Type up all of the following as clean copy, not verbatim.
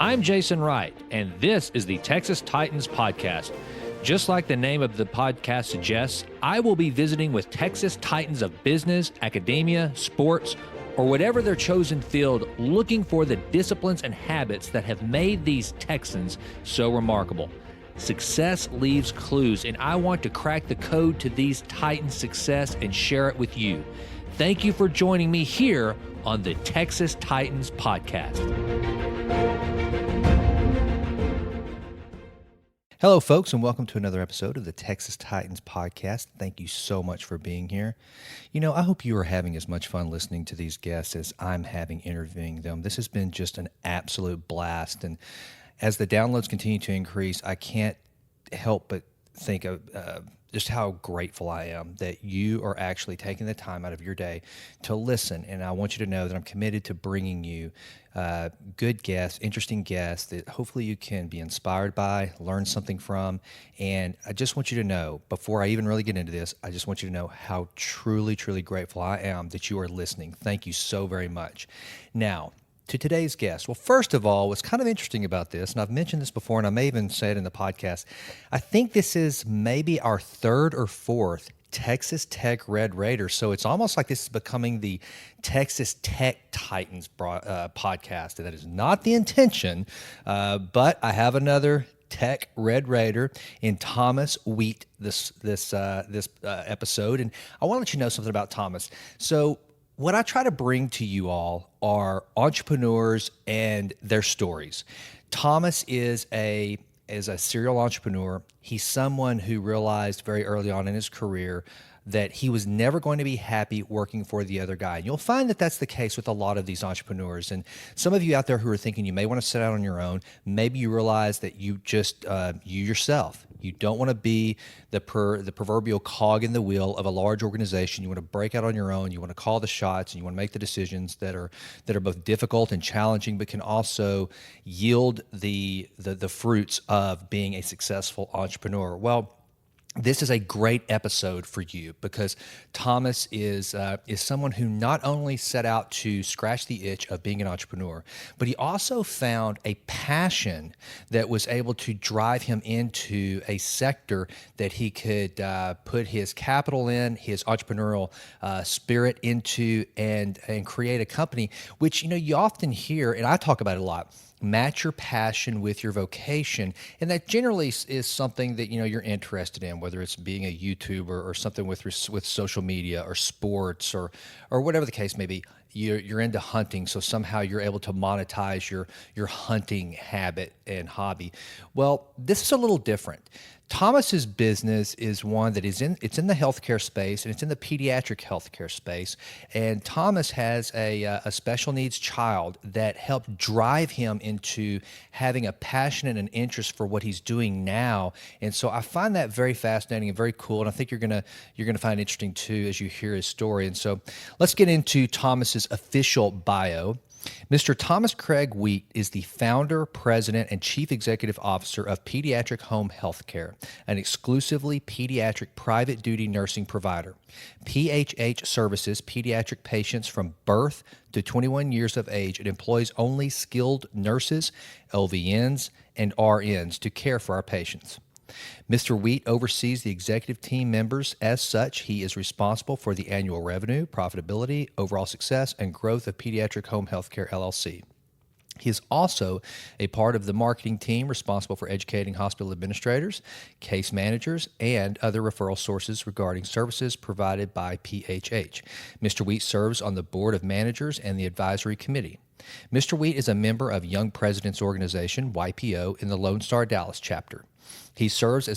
I'm Jason Wright, and this is the Texas Titans Podcast. Just like the name of the podcast suggests, I will be visiting with Texas Titans of business, academia, sports, or whatever their chosen field, looking for the disciplines and habits that have made these Texans so remarkable. Success leaves clues, and I want to crack the code to these Titans' success and share it with you. Thank you for joining me here on the Texas Titans Podcast. Hello, folks, and welcome to another episode of the Texas Titans Podcast. Thank you so much for being here. You know, I hope you are having as much fun listening to these guests as I'm having interviewing them. This has been just an absolute blast, and as the downloads continue to increase, I can't help but think of just how grateful I am that you are actually taking the time out of your day to listen. And I want you to know that I'm committed to bringing you good guests, interesting guests that hopefully you can be inspired by, learn something from. And I just want you to know, before I even really get into this, I just want you to know how truly, truly grateful I am that you are listening. Thank you so very much. Now, to today's guest. Well, first of all, what's kind of interesting about this, and I've mentioned this before, and I may even say it in the podcast, I think this is maybe our third or fourth Texas Tech Red Raider. So it's almost like this is becoming the Texas Tech Titans podcast. That is not the intention, but I have another Tech Red Raider in Thomas Wheat this episode, and I want to let you know something about Thomas. So what I try to bring to you all are entrepreneurs and their stories. Thomas is a serial entrepreneur. He's someone who realized very early on in his career that he was never going to be happy working for the other guy. And you'll find that that's the case with a lot of these entrepreneurs. And some of you out there who are thinking you may want to set out on your own, maybe you realize that you just, you yourself, you don't want to be the proverbial cog in the wheel of a large organization. You want to break out on your own. You want to call the shots, and you want to make the decisions that are both difficult and challenging, but can also yield the fruits of being a successful entrepreneur. Well, this is a great episode for you because Thomas is someone who not only set out to scratch the itch of being an entrepreneur, but he also found a passion that was able to drive him into a sector that he could put his capital in, his entrepreneurial spirit into, and create a company, which, you know, you often hear, and I talk about it a lot. Match your passion with your vocation, and that generally is something that, you know, you're interested in, whether it's being a YouTuber or something with social media or sports or whatever the case may be. You're into hunting, so somehow you're able to monetize your hunting habit and hobby. Well, this is a little different. Thomas's business is one that it's in the healthcare space, and it's in the pediatric healthcare space. And Thomas has a special needs child that helped drive him into having a passion and an interest for what he's doing now. And so I find that very fascinating and very cool. And I think you're gonna find it interesting too as you hear his story. And so let's get into Thomas's official bio. Mr. Thomas Craig Wheat is the founder, president, and chief executive officer of Pediatric Home Healthcare, an exclusively pediatric private duty nursing provider. PHH services pediatric patients from birth to 21 years of age. It employs only skilled nurses, LVNs, and RNs to care for our patients. Mr. Wheat oversees the executive team members. As such, he is responsible for the annual revenue, profitability, overall success, and growth of Pediatric Home Healthcare, LLC. He is also a part of the marketing team responsible for educating hospital administrators, case managers, and other referral sources regarding services provided by PHH. Mr. Wheat serves on the board of managers and the advisory committee. Mr. Wheat is a member of Young Presidents Organization, YPO, in the Lone Star Dallas chapter. He serves on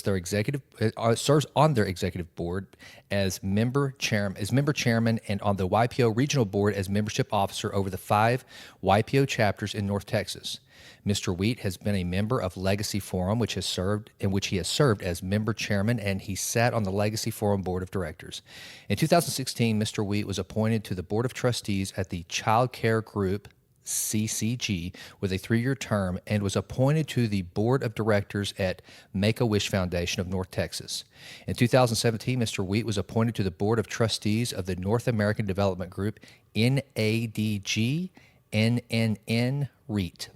their executive board as member chairman, and on the YPO regional board as membership officer over the 5 YPO chapters in North Texas. Mr. Wheat has been a member of Legacy Forum, in which he has served as member chairman, and he sat on the Legacy Forum board of directors. In 2016, Mr. Wheat was appointed to the board of trustees at the Child Care Group, CCG, with a 3-year term, and was appointed to the board of directors at Make-A-Wish Foundation of North Texas. In 2017, Mr. Wheat was appointed to the board of trustees of the North American Development Group, NADG, NNN REIT.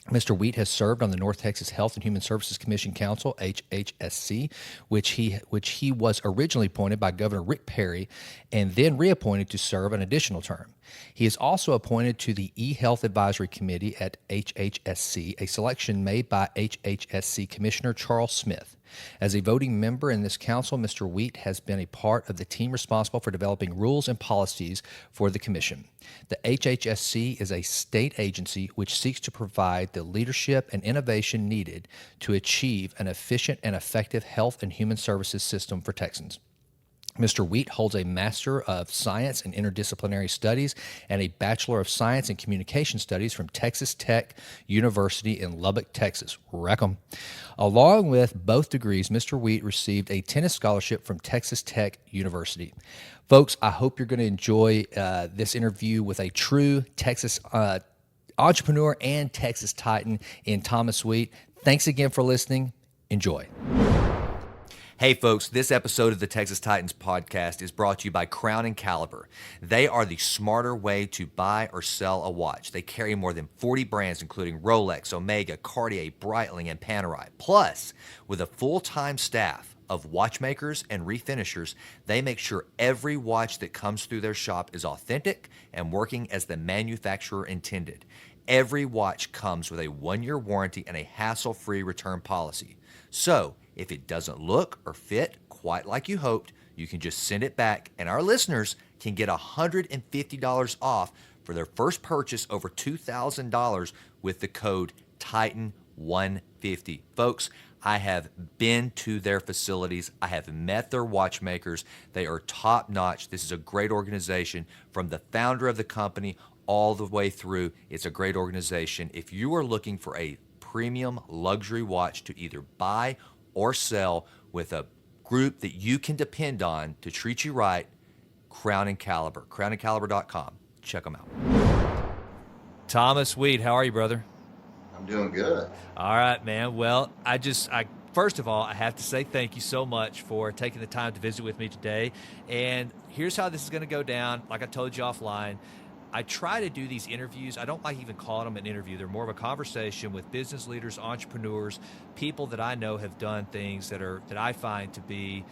Mr. Wheat has served on the North Texas Health and Human Services Commission Council, HHSC, which he was originally appointed by Governor Rick Perry and then reappointed to serve an additional term. He is also appointed to the eHealth Advisory Committee at HHSC, a selection made by HHSC Commissioner Charles Smith. As a voting member in this council, Mr. Wheat has been a part of the team responsible for developing rules and policies for the commission. The HHSC is a state agency which seeks to provide the leadership and innovation needed to achieve an efficient and effective health and human services system for Texans. Mr. Wheat holds a Master of Science in Interdisciplinary Studies and a Bachelor of Science in Communication Studies from Texas Tech University in Lubbock, Texas. Wreck 'em. Along with both degrees, Mr. Wheat received a tennis scholarship from Texas Tech University. Folks, I hope you're going to enjoy this interview with a true Texas entrepreneur and Texas Titan in Thomas Wheat. Thanks again for listening. Enjoy. Hey folks, this episode of the Texas Titans podcast is brought to you by Crown & Caliber. They are the smarter way to buy or sell a watch. They carry more than 40 brands including Rolex, Omega, Cartier, Breitling, and Panerai. Plus, with a full-time staff of watchmakers and refinishers, they make sure every watch that comes through their shop is authentic and working as the manufacturer intended. Every watch comes with a 1-year warranty and a hassle-free return policy. So, if it doesn't look or fit quite like you hoped, you can just send it back, and our listeners can get $150 off for their first purchase over $2,000 with the code TITAN150. Folks, I have been to their facilities. I have met their watchmakers. They are top-notch. This is a great organization. From the founder of the company all the way through, it's a great organization. If you are looking for a premium luxury watch to either buy or sell with a group that you can depend on to treat you right, Crown & Caliber, crownandcaliber.com. Check them out. Thomas Wheat, how are you, brother? I'm doing good. All right, man. Well, first of all, I have to say thank you so much for taking the time to visit with me today. And here's how this is going to go down. Like I told you offline, I try to do these interviews. I don't like even calling them an interview. They're more of a conversation with business leaders, entrepreneurs, people that I know have done things that I find to be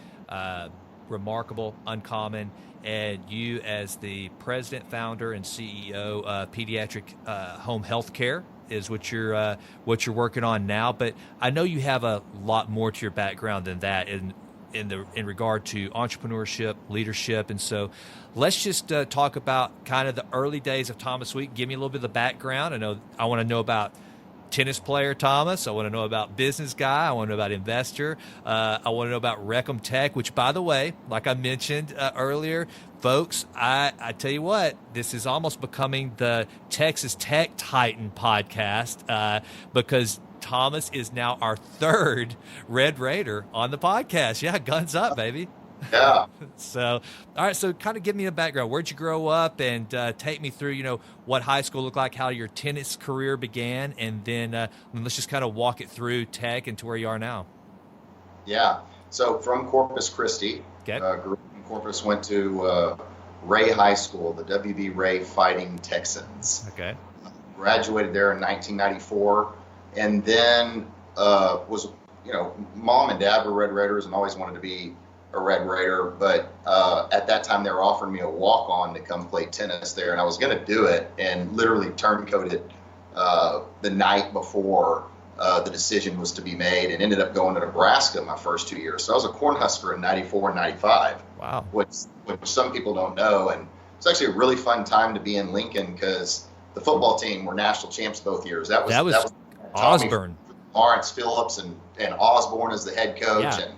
remarkable, uncommon. And you, as the president, founder, and CEO of Pediatric Home Health Care, is what you're working on now. But I know you have a lot more to your background than that in regard to entrepreneurship, leadership. And so let's just talk about kind of the early days of Thomas Wheat. Give me a little bit of the background. I want to know about tennis player Thomas. I want to know about business guy. I want to know about investor. I want to know about Recom Tech, which, by the way, like I mentioned earlier, folks, I tell you what, this is almost becoming the Texas Tech Titan podcast because Thomas is now our third Red Raider on the podcast. Yeah, guns up, baby. Yeah. So, all right. So kind of give me a background. Where'd you grow up, and take me through, what high school looked like, how your tennis career began, and then let's just kind of walk it through tech and to where you are now. Yeah. So from Corpus Christi, Okay. Grew up in Corpus, went to Ray High School, the W.B. Ray Fighting Texans. Okay. Graduated there in 1994, and then was, mom and dad were Red Raiders and always wanted to be a Red Raider, but at that time they were offering me a walk-on to come play tennis there, and I was going to do it, and literally turncoated the night before the decision was to be made, and ended up going to Nebraska my first 2 years. So I was a Cornhusker in 94 and 95. Wow. Which some people don't know, and it's actually a really fun time to be in Lincoln because the football team were national champs both years. That was Osborne. Lawrence Phillips and Osborne as the head coach, Yeah.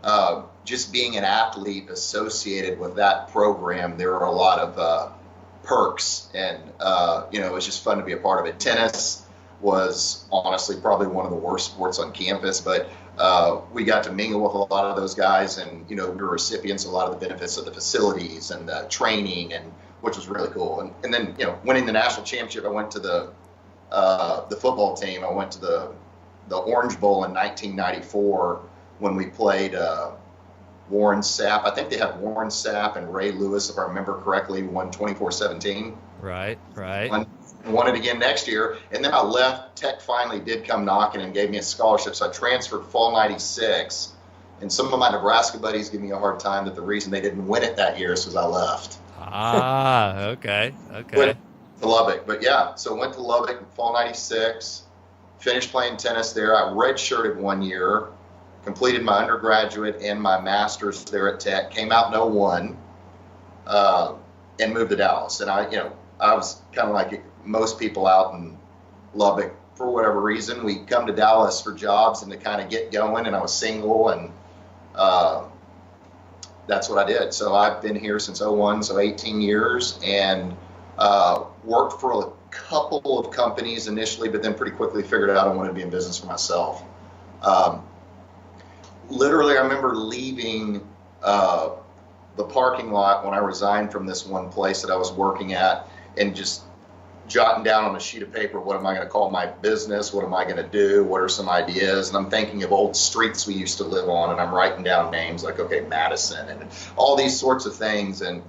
And just being an athlete associated with that program, there were a lot of perks, and it was just fun to be a part of it. Tennis was honestly probably one of the worst sports on campus, but we got to mingle with a lot of those guys, and we were recipients of a lot of the benefits of the facilities and the training, and which was really cool. And then winning the national championship, I went to the football team. I went to the Orange Bowl in 1994 when we played Warren Sapp. I think they had Warren Sapp and Ray Lewis, if I remember correctly, won 24-17. Right. Won it again next year. And then I left. Tech finally did come knocking and gave me a scholarship. So I transferred fall 96. And some of my Nebraska buddies give me a hard time that the reason they didn't win it that year is because I left. Okay. Went to Lubbock. But yeah, so went to Lubbock in fall 96, finished playing tennis there. I redshirted 1 year, completed my undergraduate and my master's there at Tech, came out in 01, and moved to Dallas. And I was kind of like most people out in Lubbock for whatever reason. We come to Dallas for jobs and to kind of get going, and I was single, and that's what I did. So I've been here since 01, so 18 years, and worked for a couple of companies initially, but then pretty quickly figured out I wanted to be in business for myself. Literally, I remember leaving the parking lot when I resigned from this one place that I was working at, and just jotting down on a sheet of paper, what am I going to call my business? What am I going to do? What are some ideas? And I'm thinking of old streets we used to live on, and I'm writing down names like, okay, Madison, and all these sorts of things. And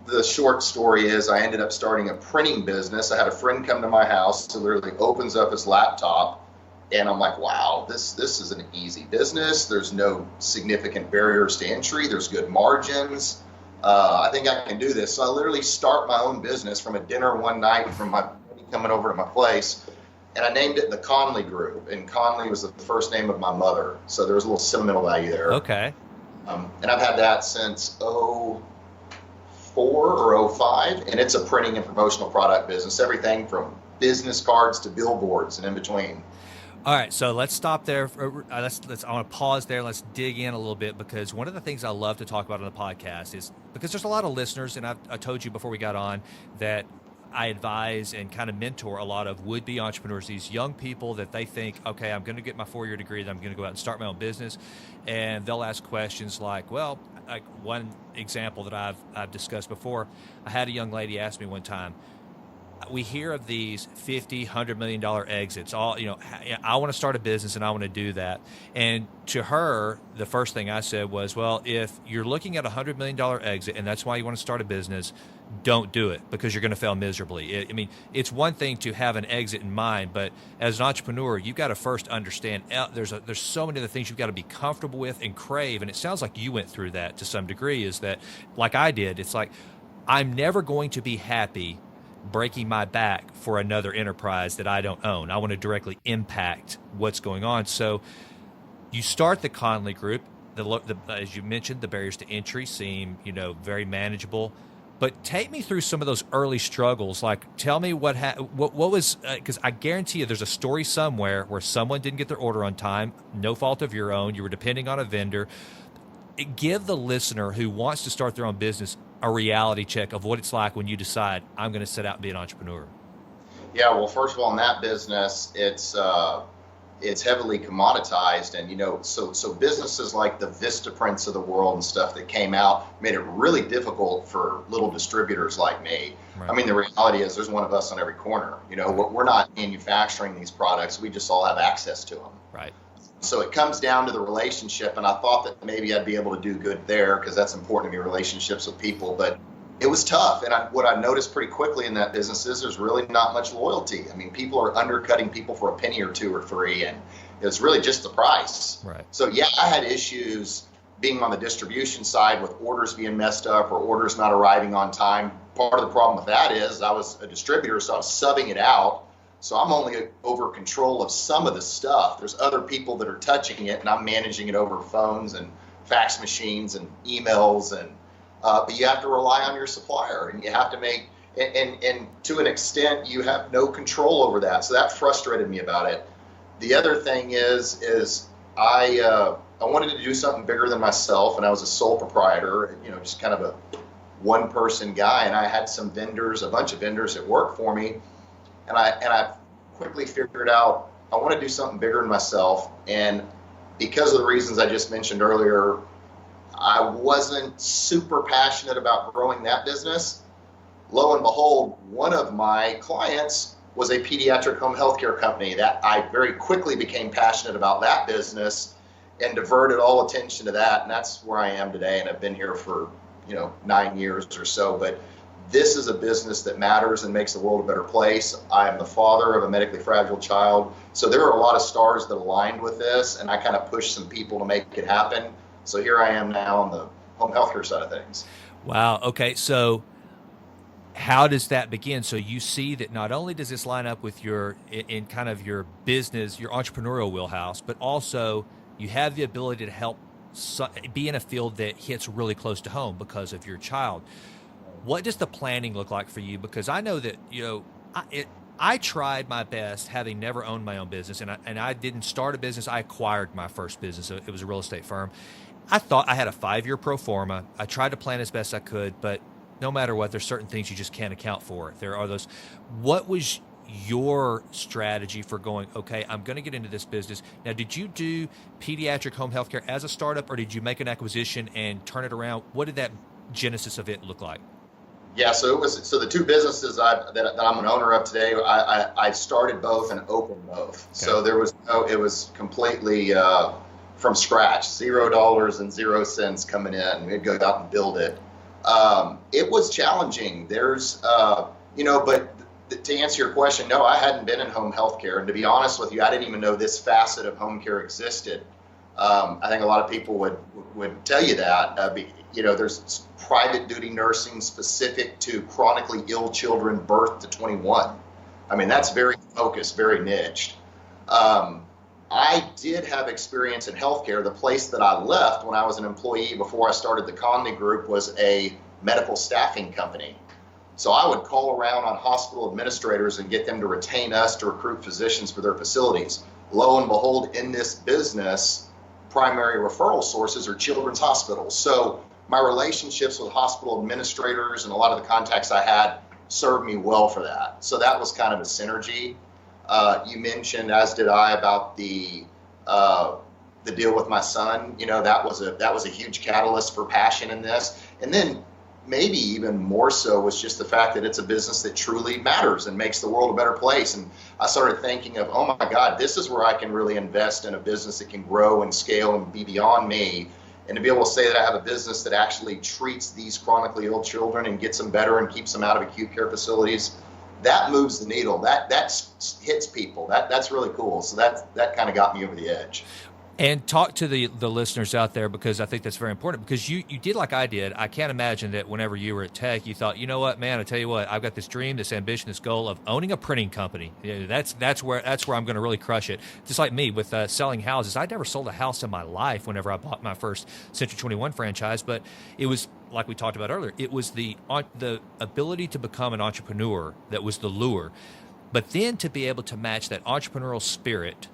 the short story is I ended up starting a printing business. I had a friend come to my house who literally opens up his laptop, and I'm like, wow, this is an easy business. There's no significant barriers to entry. There's good margins. I think I can do this. So I literally start my own business from a dinner one night from my buddy coming over to my place, and I named it the Conley Group. And Conley was the first name of my mother, so there was a little sentimental value there. Okay. And I've had that since 04 or 05, and it's a printing and promotional product business, everything from business cards to billboards and in between. All right, so let's stop there. I want to pause there. Let's dig in a little bit, because one of the things I love to talk about on the podcast is, because there's a lot of listeners, and I told you before we got on that I advise and kind of mentor a lot of would-be entrepreneurs, these young people that they think, okay, I'm going to get my 4-year degree, then I'm going to go out and start my own business, and they'll ask questions like, well, like one example that I've discussed before, I had a young lady ask me one time, we hear of these $50, $100 million exits. All, I want to start a business and I want to do that. And to her, the first thing I said was, well, if you're looking at a $100 million exit and that's why you want to start a business, don't do it, because you're going to fail miserably. I mean, it's one thing to have an exit in mind, but as an entrepreneur, you've got to first understand there's so many other things you've got to be comfortable with and crave. And it sounds like you went through that to some degree, is that, like I did, it's like, I'm never going to be happy breaking my back for another enterprise that I don't own. I want to directly impact what's going on. So you start the Conley Group. As you mentioned, the barriers to entry seem, very manageable. But take me through some of those early struggles. Like, tell me what was, because I guarantee you there's a story somewhere where someone didn't get their order on time, no fault of your own. You were depending on a vendor. Give the listener who wants to start their own business a reality check of what it's like when you decide, I'm going to set out and be an entrepreneur. Yeah, well, first of all, in that business, it's heavily commoditized, and so businesses like the Vistaprints of the world and stuff that came out made it really difficult for little distributors like me. Right. I mean, the reality is there's one of us on every corner. We're not manufacturing these products; we just all have access to them. Right. So it comes down to the relationship, and I thought that maybe I'd be able to do good there, because that's important to me, relationships with people. But it was tough, and what I noticed pretty quickly in that business is there's really not much loyalty. I mean, people are undercutting people for a penny or two or three, and it's really just the price. Right. So yeah, I had issues being on the distribution side with orders being messed up or orders not arriving on time. Part of the problem with that is I was a distributor, so I was subbing it out. So I'm only over control of some of the stuff. There's other people that are touching it, and I'm managing it over phones and fax machines and emails. And but you have to rely on your supplier, and you have to make, and to an extent, you have no control over that. So that frustrated me about it. The other thing is I wanted to do something bigger than myself, and I was a sole proprietor, just kind of a one-person guy, and I had some vendors, a bunch of vendors that worked for me. And I quickly figured out I want to do something bigger than myself. And because of the reasons I just mentioned earlier, I wasn't super passionate about growing that business. Lo and behold, one of my clients was a pediatric home healthcare company that I very quickly became passionate about that business and diverted all attention to that. And that's where I am today. And I've been here for, 9 years or so. But this is a business that matters and makes the world a better place. I am the father of a medically fragile child. So there are a lot of stars that aligned with this, and I kind of pushed some people to make it happen. So here I am now on the home healthcare side of things. Wow. Okay. So how does that begin? So you see that not only does this line up with in kind of your business, your entrepreneurial wheelhouse, but also you have the ability to help be in a field that hits really close to home because of your child. What does the planning look like for you? Because I know that, I tried my best, having never owned my own business, and I didn't start a business. I acquired my first business. It was a real estate firm. I thought I had a 5-year pro forma. I tried to plan as best I could, but no matter what, there's certain things you just can't account for. There are those. What was your strategy for going, okay, I'm going to get into this business? Now, did you do pediatric home healthcare as a startup, or did you make an acquisition and turn it around? What did that genesis of it look like? Yeah, so the two businesses that I'm an owner of today, I started both and opened both. Okay. So it was completely from scratch, $0 and 0 cents coming in. We'd go out and build it. It was challenging. But to answer your question, no, I hadn't been in home health care. And to be honest with you, I didn't even know this facet of home care existed. I think a lot of people would tell you that. There's private duty nursing specific to chronically ill children birth to 21. I mean, that's very focused, very niched. I did have experience in healthcare. The place that I left when I was an employee before I started the Conley Group was a medical staffing company. So I would call around on hospital administrators and get them to retain us to recruit physicians for their facilities. Lo and behold, in this business, primary referral sources are children's hospitals. So my relationships with hospital administrators and a lot of the contacts I had served me well for that. So that was kind of a synergy. You mentioned, as did I, about the deal with my son. That was a huge catalyst for passion in this. And then maybe even more so was just the fact that it's a business that truly matters and makes the world a better place. And I started thinking of, oh my God, this is where I can really invest in a business that can grow and scale and be beyond me. And to be able to say that I have a business that actually treats these chronically ill children and gets them better and keeps them out of acute care facilities, that moves the needle. That hits people. That's really cool. So that kind of got me over the edge. And talk to the listeners out there, because I think that's very important, because you did like I did. I can't imagine that whenever you were at Tech, you thought, you know what, man, I tell you what, I've got this dream, this ambition, this goal of owning a printing company. That's where I'm going to really crush it. Just like me with selling houses. I never sold a house in my life whenever I bought my first Century 21 franchise, but it was, like we talked about earlier, it was the ability to become an entrepreneur that was the lure. But then to be able to match that entrepreneurial spirit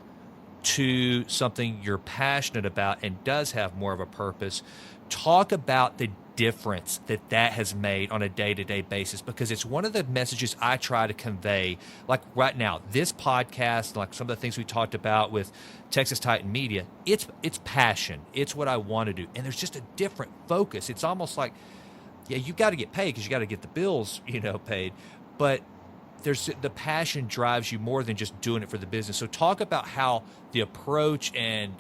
to something you're passionate about and does have more of a purpose. Talk about the difference that has made on a day-to-day basis, because it's one of the messages I try to convey. Like right now, this podcast, like some of the things we talked about with Texas Titan Media, it's passion. It's what I want to do. And there's just a different focus. It's almost like, yeah, you got to get paid because you got to get the bills, paid. But the passion drives you more than just doing it for the business. So talk about how the approach and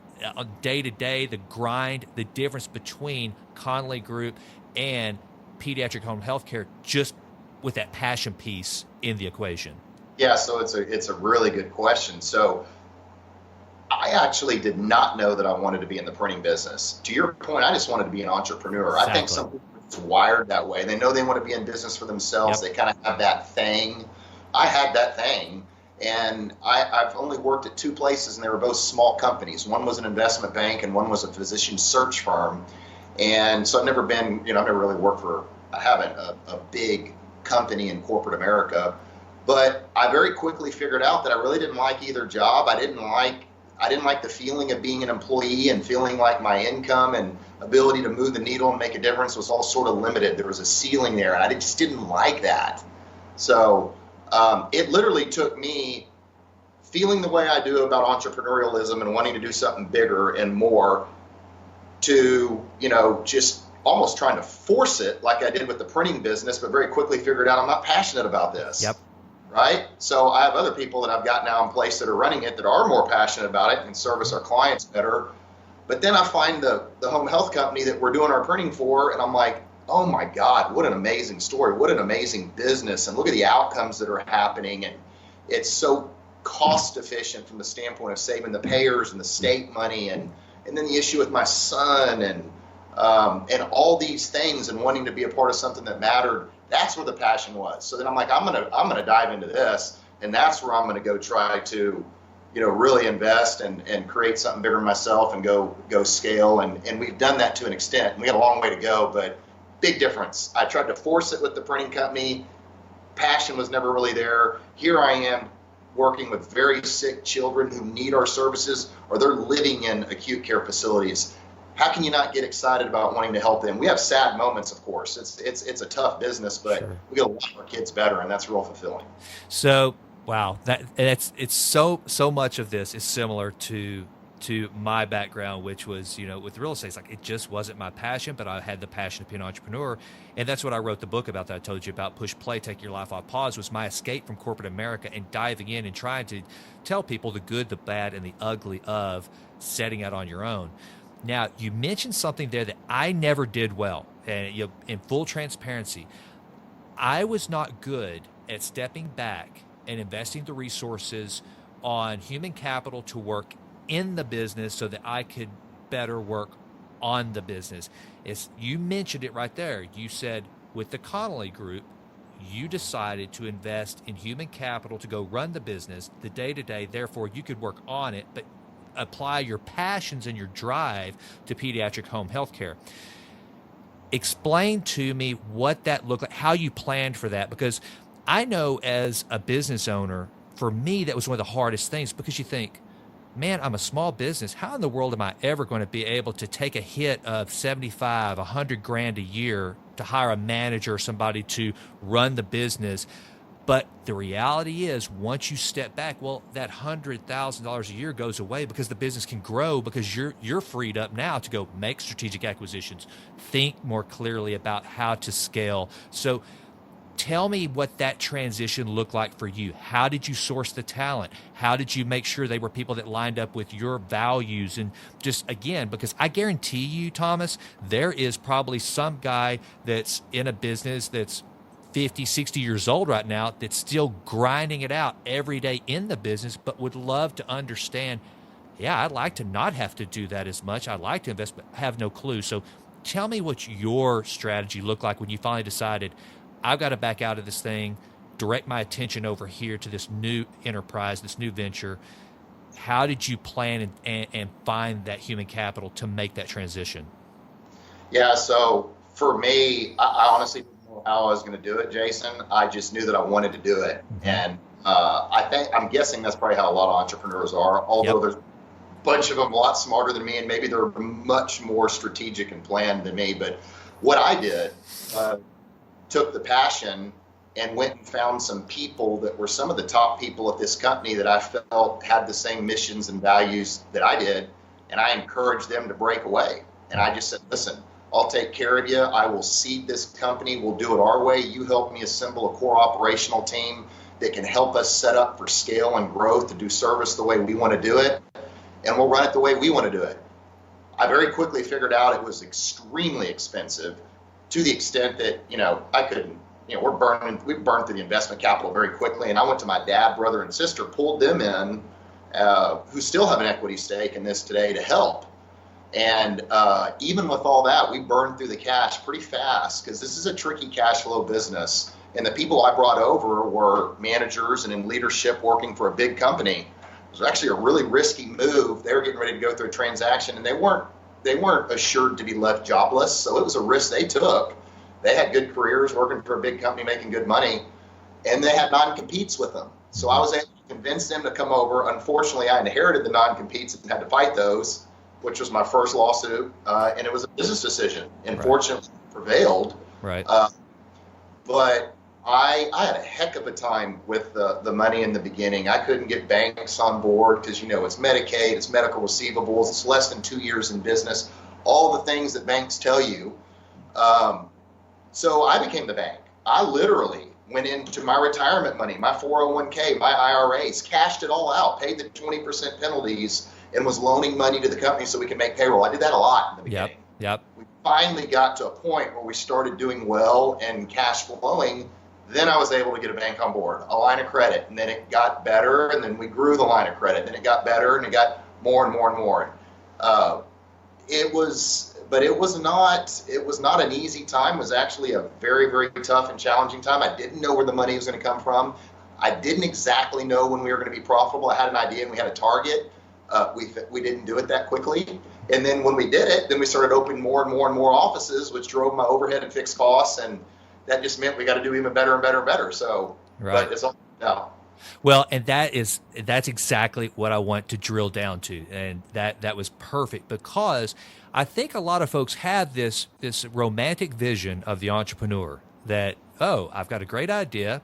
day to day, the grind, the difference between Conley Group and pediatric home healthcare, just with that passion piece in the equation. Yeah, so it's a really good question. So I actually did not know that I wanted to be in the printing business. To your point, I just wanted to be an entrepreneur. Exactly. I think some people are wired that way. They know they want to be in business for themselves. Yep. They kind of have that thing. I had that thing, and I've only worked at 2 places, and they were both small companies. One was an investment bank, and one was a physician search firm. And so I've never been, I've never really worked for, I haven't, a big company in corporate America. But I very quickly figured out that I really didn't like either job. I didn't like the feeling of being an employee and feeling like my income and ability to move the needle and make a difference was all sort of limited. There was a ceiling there, and I just didn't like that. So it literally took me feeling the way I do about entrepreneurialism and wanting to do something bigger and more to, just almost trying to force it like I did with the printing business, but very quickly figured out I'm not passionate about this. Yep. Right? So I have other people that I've got now in place that are running it that are more passionate about it and service our clients better. But then I find the home health company that we're doing our printing for, and I'm like, oh my God, what an amazing story. What an amazing business. And look at the outcomes that are happening. And it's so cost efficient from the standpoint of saving the payers and the state money. And then the issue with my son and all these things and wanting to be a part of something that mattered. That's where the passion was. So then I'm like, I'm gonna dive into this. And that's where I'm going to go try to, really invest and create something bigger myself and go scale. And we've done that to an extent. We got a long way to go, but big difference. I tried to force it with the printing company. Passion was never really there. Here I am working with very sick children who need our services, or they're living in acute care facilities. How can you not get excited about wanting to help them? We have sad moments, of course. It's a tough business, but sure, we got to want our kids better, and that's real fulfilling. So, wow, it's so much of this is similar to my background, which was, with real estate. It's like it just wasn't my passion, but I had the passion to be an entrepreneur, and that's what I wrote the book about that I told you about, Push Play, Take Your Life Off Pause, was my escape from corporate America and diving in and trying to tell people the good, the bad, and the ugly of setting out on your own. Now, you mentioned something there that I never did well, and in full transparency, I was not good at stepping back and investing the resources on human capital to work in the business so that I could better work on the business. You mentioned it right there. You said with the Connolly Group, you decided to invest in human capital to go run the business, the day-to-day, therefore you could work on it, but apply your passions and your drive to pediatric home health care. Explain to me what that looked like, how you planned for that, because I know as a business owner, for me, that was one of the hardest things, because you think, man, I'm a small business. How in the world am I ever going to be able to take a hit of 75, 100 grand a year to hire a manager or somebody to run the business? But the reality is, once you step back, well, that $100,000 a year goes away because the business can grow, because you're freed up now to go make strategic acquisitions, think more clearly about how to scale. So tell me what that transition looked like for you. How did you source the talent? How did you make sure they were people that lined up with your values? And just, again, because I guarantee you, Thomas, there is probably some guy that's in a business that's 50, 60 years old right now that's still grinding it out every day in the business, but would love to understand, yeah, I'd like to not have to do that as much. I'd like to invest, but have no clue. So tell me what your strategy looked like when you finally decided, I've got to back out of this thing, direct my attention over here to this new enterprise, this new venture. How did you plan and find that human capital to make that transition? Yeah, so for me, I honestly didn't know how I was going to do it, Jason. I just knew that I wanted to do it. Mm-hmm. And I'm guessing that's probably how a lot of entrepreneurs are, although there's a bunch of them a lot smarter than me, and maybe they're much more strategic and planned than me. But what I did, took the passion and went and found some people that were some of the top people at this company that I felt had the same missions and values that I did. And I encouraged them to break away. And I just said, listen, I'll take care of you. I will seed this company. We'll do it our way. You help me assemble a core operational team that can help us set up for scale and growth to do service the way we want to do it. And we'll run it the way we want to do it. I very quickly figured out it was extremely expensive, to the extent that, I couldn't, we burned through the investment capital very quickly. And I went to my dad, brother, and sister, pulled them in, who still have an equity stake in this today, to help. And even with all that, we burned through the cash pretty fast, because this is a tricky cash flow business. And the people I brought over were managers and in leadership working for a big company. It was actually a really risky move. They were getting ready to go through a transaction, and they weren't assured to be left jobless, so it was a risk they took. They had good careers working for a big company making good money, and they had non-competes with them. So I was able to convince them to come over. Unfortunately, I inherited the non-competes and had to fight those, which was my first lawsuit, and it was a business decision. And fortunately, it prevailed. Right. But I had a heck of a time with the money in the beginning. I couldn't get banks on board because, it's Medicaid, it's medical receivables, it's less than 2 years in business, all the things that banks tell you. So I became the bank. I literally went into my retirement money, my 401k, my IRAs, cashed it all out, paid the 20% penalties, and was loaning money to the company so we could make payroll. I did that a lot in the beginning. Yep. finally got to a point where we started doing well and cash flowing, then I was able to get a bank on board, a line of credit, and then it got better, and then we grew the line of credit, and it got better, and it got more and more and more. It was not an easy time. It was actually a very, very tough and challenging time. I didn't know where the money was going to come from. I didn't exactly know when we were going to be profitable. I had an idea and we had a target. We didn't do it that quickly. And then when we did it, then we started opening more and more and more offices, which drove my overhead and fixed costs. And that just meant we got to do even better and better and better. So, right. But it's all now. Well, and that's exactly what I want to drill down to. And that was perfect, because I think a lot of folks have this romantic vision of the entrepreneur that, oh, I've got a great idea.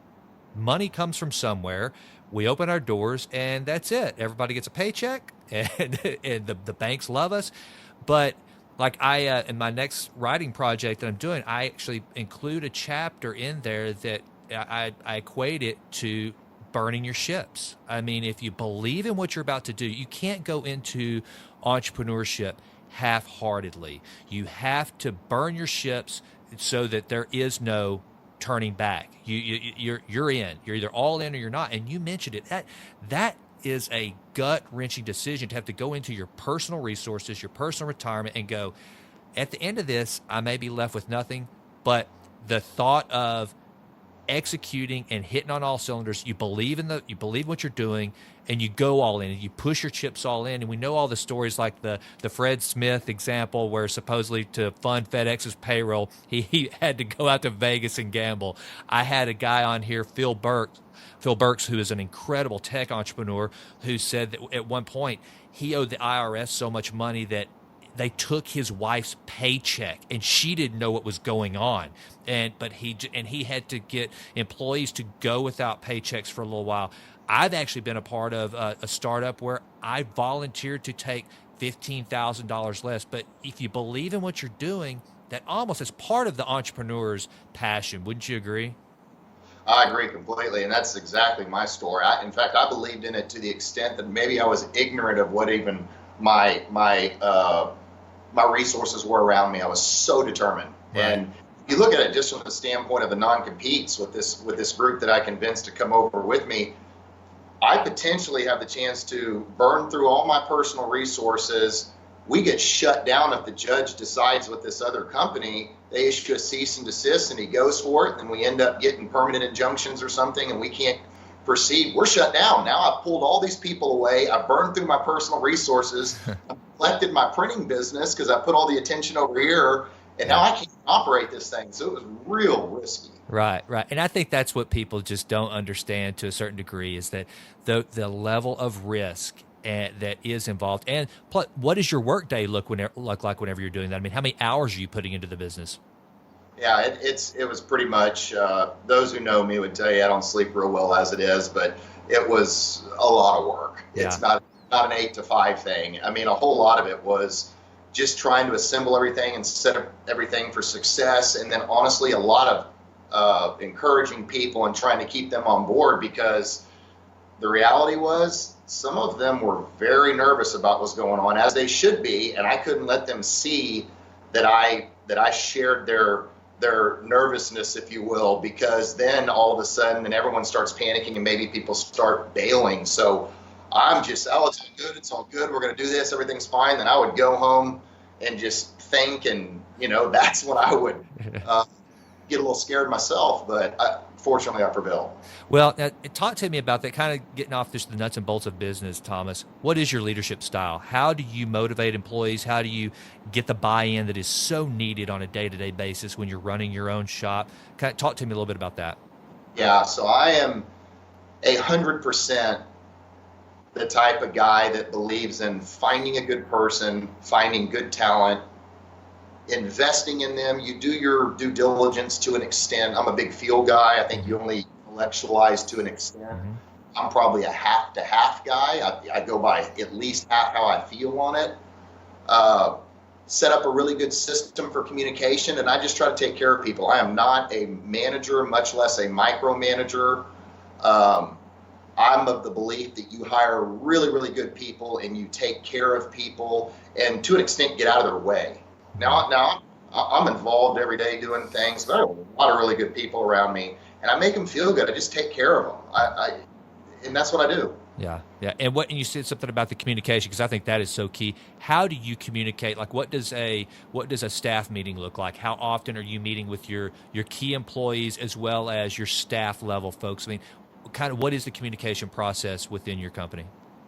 Money comes from somewhere. We open our doors and that's it. Everybody gets a paycheck and the banks love us. But like in my next writing project that I'm doing, I actually include a chapter in there that I equate it to burning your ships. I mean, if you believe in what you're about to do, you can't go into entrepreneurship half-heartedly. You have to burn your ships so that there is no turning back. You're in. You're either all in or you're not. And you mentioned it. That is a gut-wrenching decision to have to go into your personal resources, your personal retirement, and go, at the end of this, I may be left with nothing, but the thought of executing and hitting on all cylinders, you believe what you're doing, and you go all in, and you push your chips all in. And we know all the stories like the Fred Smith example, where supposedly to fund FedEx's payroll, he had to go out to Vegas and gamble. I had a guy on here, Phil Burks, who is an incredible tech entrepreneur, who said that at one point he owed the IRS so much money that they took his wife's paycheck, and she didn't know what was going on. But he had to get employees to go without paychecks for a little while. I've actually been a part of a startup where I volunteered to take $15,000 less. But if you believe in what you're doing, that almost is part of the entrepreneur's passion. Wouldn't you agree? I agree completely, and that's exactly my story. In fact, I believed in it to the extent that maybe I was ignorant of what even my resources were around me. I was so determined. Right. And you look at it just from the standpoint of the non-competes with this group that I convinced to come over with me, I potentially have the chance to burn through all my personal resources. We get shut down if the judge decides with this other company. They issue a cease and desist, and he goes for it, and we end up getting permanent injunctions or something, and we can't proceed. We're shut down. Now I've pulled all these people away. I've burned through my personal resources. I've neglected my printing business because I put all the attention over here, and now I can't operate this thing. So it was real risky. Right. And I think that's what people just don't understand to a certain degree, is that the level of risk that is involved. And plus, what does your work day look like whenever you're doing that? I mean, how many hours are you putting into the business? Yeah, it was pretty much, those who know me would tell you I don't sleep real well as it is, but it was a lot of work. Yeah. It's not an 8 to 5 thing. I mean, a whole lot of it was just trying to assemble everything and set up everything for success. And then honestly, a lot of encouraging people and trying to keep them on board, because the reality was some of them were very nervous about what's going on, as they should be. And I couldn't let them see that I shared their nervousness, if you will, because then all of a sudden, and everyone starts panicking and maybe people start bailing. So I'm just, it's all good. We're going to do this. Everything's fine. Then I would go home and just think, and, that's when I would get a little scared myself, but fortunately I prevailed. Well, now, talk to me about that, kind of getting off just the nuts and bolts of business, Thomas. What is your leadership style? How do you motivate employees? How do you get the buy-in that is so needed on a day-to-day basis when you're running your own shop? Kind of talk to me a little bit about that. Yeah, so I am 100% the type of guy that believes in finding a good person, finding good talent, investing in them. You do your due diligence to an extent. I'm a big feel guy. I think you only intellectualize to an extent. Mm-hmm. I'm probably a half to half guy. I go by at least half how I feel on it. Set up a really good system for communication, and I just try to take care of people. I am not a manager, much less a micromanager. I'm of the belief that you hire really, really good people and you take care of people, and to an extent get out of their way. Now I'm involved every day doing things, but I have a lot of really good people around me, and I make them feel good. I just take care of them. And that's what I do. Yeah, yeah. And you said something about the communication, because I think that is so key. How do you communicate? Like, what does a staff meeting look like? How often are you meeting with your key employees as well as your staff level folks? I mean, kind of what is the communication process within your company?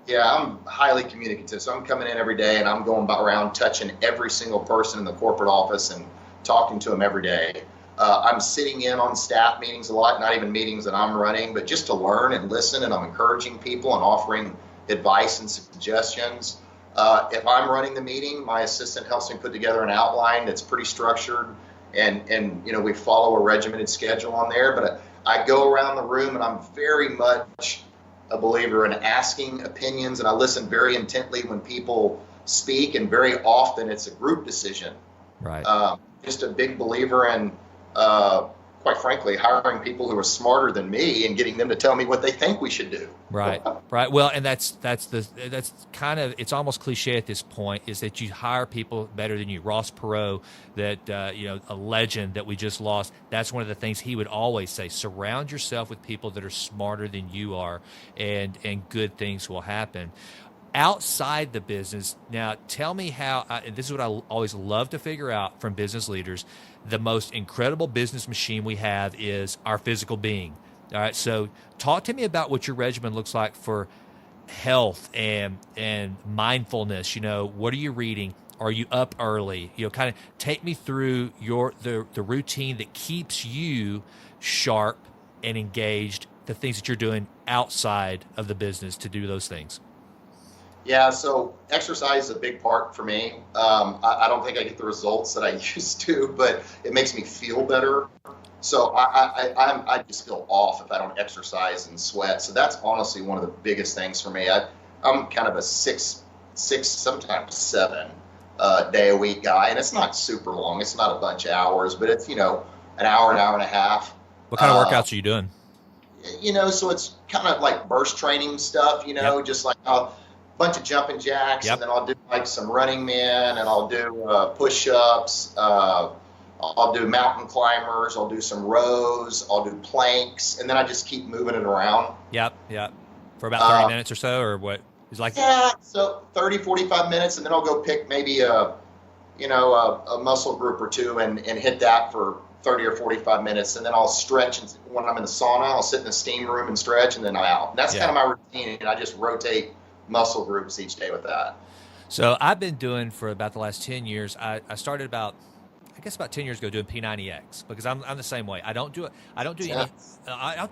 Yeah, I'm highly communicative. So I'm coming in every day and I'm going around touching every single person in the corporate office and talking to them every day. I'm sitting in on staff meetings a lot, not even meetings that I'm running, but just to learn and listen. And I'm encouraging people and offering advice and suggestions. If I'm running the meeting, my assistant helps me put together an outline that's pretty structured. And we follow a regimented schedule on there. But I go around the room and I'm very much a believer in asking opinions, and I listen very intently when people speak, and very often it's a group decision. Right. Just a big believer in, quite frankly, hiring people who are smarter than me and getting them to tell me what they think we should do. Right. Right. Well, and that's kind of, it's almost cliche at this point, is that you hire people better than you. Ross Perot, that a legend that we just lost. That's one of the things he would always say: surround yourself with people that are smarter than you are, and good things will happen. Outside the business, now tell me how, and this is what I always love to figure out from business leaders, the most incredible business machine we have is our physical being. All right, so talk to me about what your regimen looks like for health and mindfulness. What are you reading? Are you up early? Kind of take me through the routine that keeps you sharp and engaged, the things that you're doing outside of the business to do those things. Yeah, so exercise is a big part for me. I don't think I get the results that I used to, but it makes me feel better. So I just feel off if I don't exercise and sweat. So that's honestly one of the biggest things for me. I'm kind of a six, sometimes 7 day a week guy, and it's not super long. It's not a bunch of hours, but it's an hour and a half. What kind of workouts are you doing? So it's kind of like burst training stuff. Yep. Just like bunch of jumping jacks, Yep. And then I'll do like some running man, and I'll do push-ups. I'll do mountain climbers. I'll do some rows. I'll do planks, and then I just keep moving it around. Yep. For about 30 minutes or so, or what? Is like yeah, so 30, 45 minutes, and then I'll go pick maybe a muscle group or two and hit that for 30 or 45 minutes, and then I'll stretch. And when I'm in the sauna, I'll sit in the steam room and stretch, and then I'm out. And that's kind of my routine, and I just rotate muscle groups each day with that. So I've been doing for about the last 10 years. I started about 10 years ago doing P90X, because I'm the same way. I don't do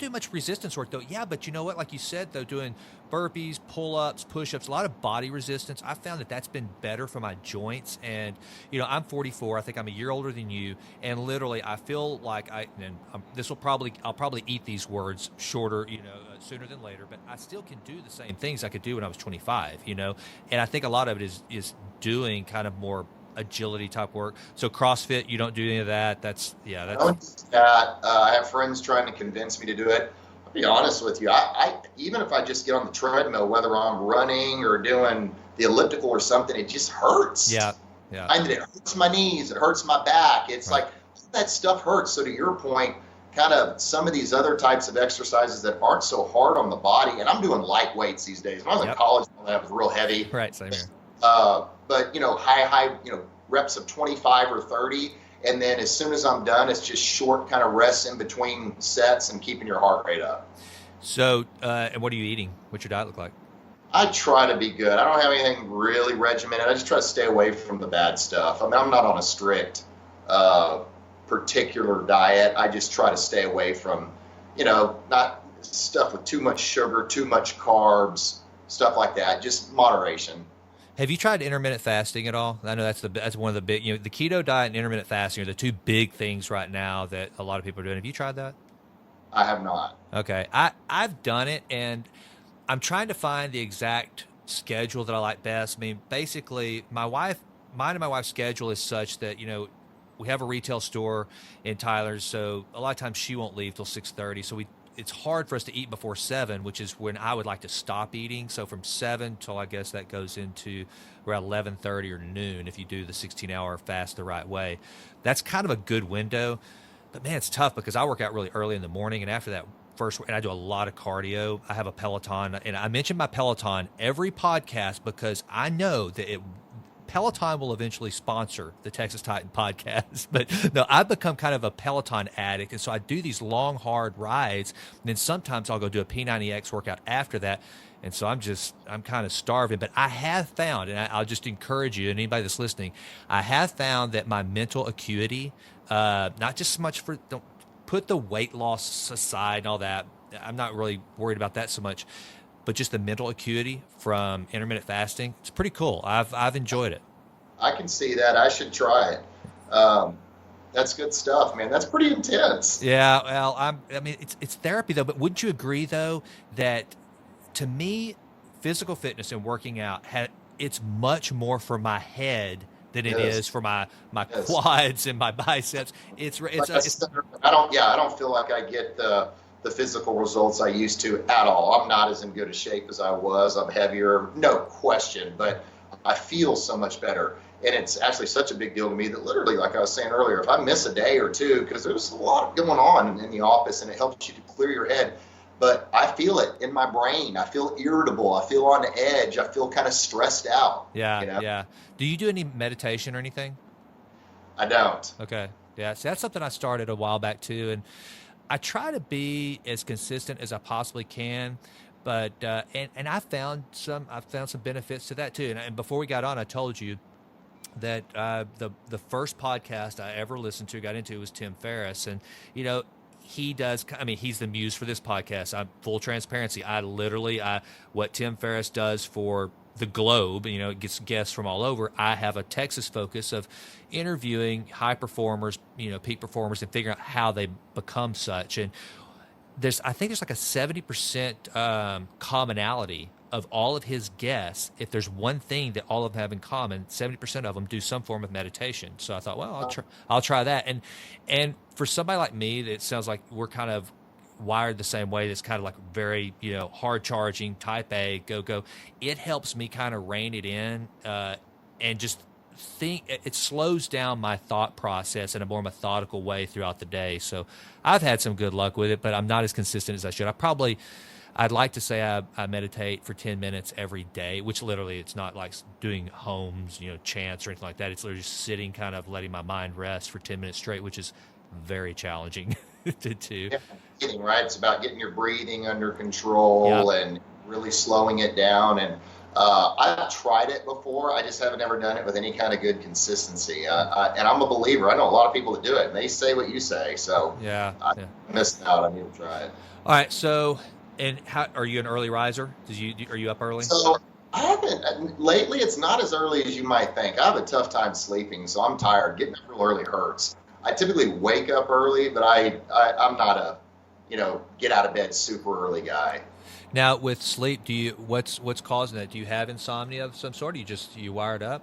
much resistance work though. Yeah, but you know what? Like you said though, doing burpees, pull-ups, push-ups, a lot of body resistance. I found that that's been better for my joints. And I'm 44. I think I'm a year older than you. And literally, I feel like I'll probably eat these words shorter, sooner than later. But I still can do the same things I could do when I was 25. And I think a lot of it is doing kind of more agility type work. So CrossFit, you don't do any of that? I don't do that. I have friends trying to convince me to do it. I'll be honest with you. I even if I just get on the treadmill, whether I'm running or doing the elliptical or something, it just hurts. Yeah. It hurts my knees. It hurts my back. It's right. Like that stuff hurts. So to your point, kind of some of these other types of exercises that aren't so hard on the body, and I'm doing light weights these days. When I was in college, I was real heavy. Right, same here. But high, reps of 25 or 30. And then as soon as I'm done, it's just short kind of rests in between sets and keeping your heart rate up. So, and what are you eating? What's your diet look like? I try to be good. I don't have anything really regimented. I just try to stay away from the bad stuff. I mean, I'm not on a strict, particular diet. I just try to stay away from, not stuff with too much sugar, too much carbs, stuff like that. Just moderation. Have you tried intermittent fasting at all? I know that's one of the big, the keto diet and intermittent fasting are the two big things right now that a lot of people are doing. Have you tried that? I have not. Okay. I've done it, and I'm trying to find the exact schedule that I like best. I mean, basically, mine and my wife's schedule is such that, we have a retail store in Tyler, so a lot of times she won't leave till 6:30. So it's hard for us to eat before 7, which is when I would like to stop eating. So from 7 till I guess that goes into around 11:30 or noon if you do the 16-hour fast the right way. That's kind of a good window. But man, it's tough because I work out really early in the morning, and after that and I do a lot of cardio. I have a Peloton, and I mention my Peloton every podcast because I know that Peloton will eventually sponsor the Texas Titan podcast. But no, I've become kind of a Peloton addict. And so I do these long, hard rides. And then sometimes I'll go do a P90X workout after that. And so I'm kind of starving. But I have found, and I'll just encourage you and anybody that's listening, I have found that my mental acuity, not just so much don't put the weight loss aside and all that. I'm not really worried about that so much. But just the mental acuity from intermittent fasting, it's pretty cool. I've enjoyed it. I can see that. I should try it. That's good stuff, man. That's pretty intense. Yeah, well, I mean, it's therapy though. But wouldn't you agree though that to me, physical fitness and working out it's much more for my head than it is for my quads and my biceps. I don't feel like I get the physical results I used to at all. I'm not as in good a shape as I was. I'm heavier, no question, but I feel so much better. And it's actually such a big deal to me that literally, like I was saying earlier, if I miss a day or two, because there's a lot going on in the office and it helps you to clear your head, but I feel it in my brain. I feel irritable. I feel on edge. I feel kind of stressed out. Yeah, you know? Yeah. Do you do any meditation or anything? I don't. Okay. Yeah, so that's something I started a while back too, and I try to be as consistent as I possibly can, but and I've found some benefits to that too. And before we got on, I told you that the first podcast I ever listened to, got into, was Tim Ferriss, and he's the muse for this podcast. I'm full transparency. What Tim Ferriss does for the globe, it gets guests from all over. I have a Texas focus of interviewing high performers, peak performers, and figuring out how they become such. And I think there's like a 70% commonality of all of his guests. If there's one thing that all of them have in common, 70% of them do some form of meditation. So I thought, well, I'll try that. And for somebody like me, it sounds like we're kind of wired the same way. That's kind of like very, hard charging, type A, go. It helps me kind of rein it in and just think. It slows down my thought process in a more methodical way throughout the day. So I've had some good luck with it, but I'm not as consistent as I should. I'd like to say I meditate for 10 minutes every day, which literally it's not like doing homes, chants or anything like that. It's literally just sitting, kind of letting my mind rest for 10 minutes straight, which is very challenging to do. Yeah, right? It's about getting your breathing under control and really slowing it down. And I've tried it before. I just haven't ever done it with any kind of good consistency. And I'm a believer. I know a lot of people that do it, and they say what you say. So I missed out. I need to try it. All right. So, and how are you an early riser? Are you up early? So I haven't lately. It's not as early as you might think. I have a tough time sleeping, so I'm tired. Getting up real early hurts. I typically wake up early, but I'm not a get out of bed super early guy. Now with sleep, what's causing that? Do you have insomnia of some sort? Or you wired up?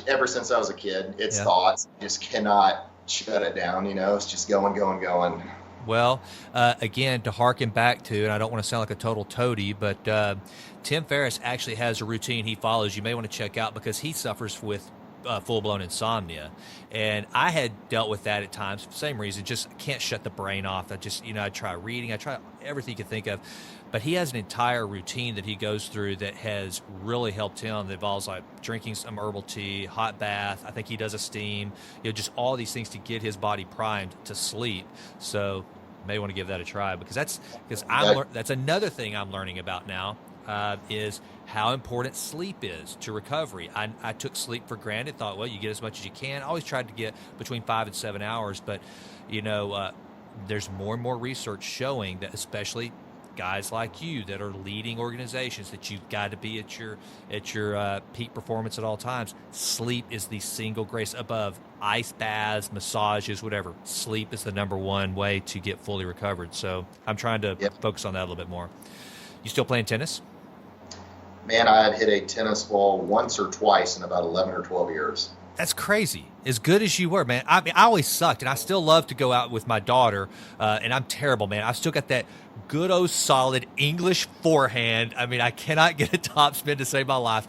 Ever since I was a kid, it's thoughts. I just cannot shut it down. It's just going. Well, again, to harken back to, and I don't want to sound like a total toady, but Tim Ferriss actually has a routine he follows. You may want to check out because he suffers with full-blown insomnia, and I had dealt with that at times for the same reason. Just can't shut the brain off. I try reading, I try everything you can think of, but he has an entire routine that he goes through that has really helped him. That involves like drinking some herbal tea, hot bath. I think he does a steam, just all these things to get his body primed to sleep. So you may want to give that a try because that's another thing I'm learning about now. Is how important sleep is to recovery. I took sleep for granted, thought, well, you get as much as you can. I always tried to get between 5 and 7 hours, but, there's more and more research showing that especially guys like you that are leading organizations, that you've got to be at your peak performance at all times. Sleep is the single greatest above ice baths, massages, whatever. Sleep is the number one way to get fully recovered. So I'm trying to focus on that a little bit more. You still playing tennis? Man, I had hit a tennis ball once or twice in about 11 or 12 years. That's crazy. As good as you were, man. I mean, I always sucked, and I still love to go out with my daughter, and I'm terrible, man. I've still got that good old solid English forehand. I mean, I cannot get a topspin to save my life.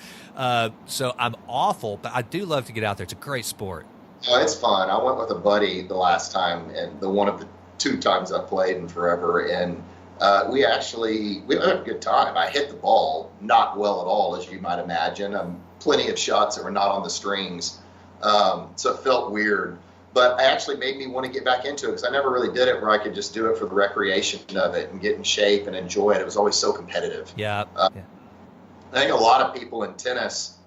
So I'm awful, but I do love to get out there. It's a great sport. Oh, it's fun. I went with a buddy the last time, and one of the 2 times I've played in forever, and we had a good time. I hit the ball not well at all, as you might imagine. Plenty of shots that were not on the strings. So it felt weird, but it actually made me want to get back into it because I never really did it where I could just do it for the recreation of it and get in shape and enjoy it. It was always so competitive. Yeah. I think a lot of people in tennis,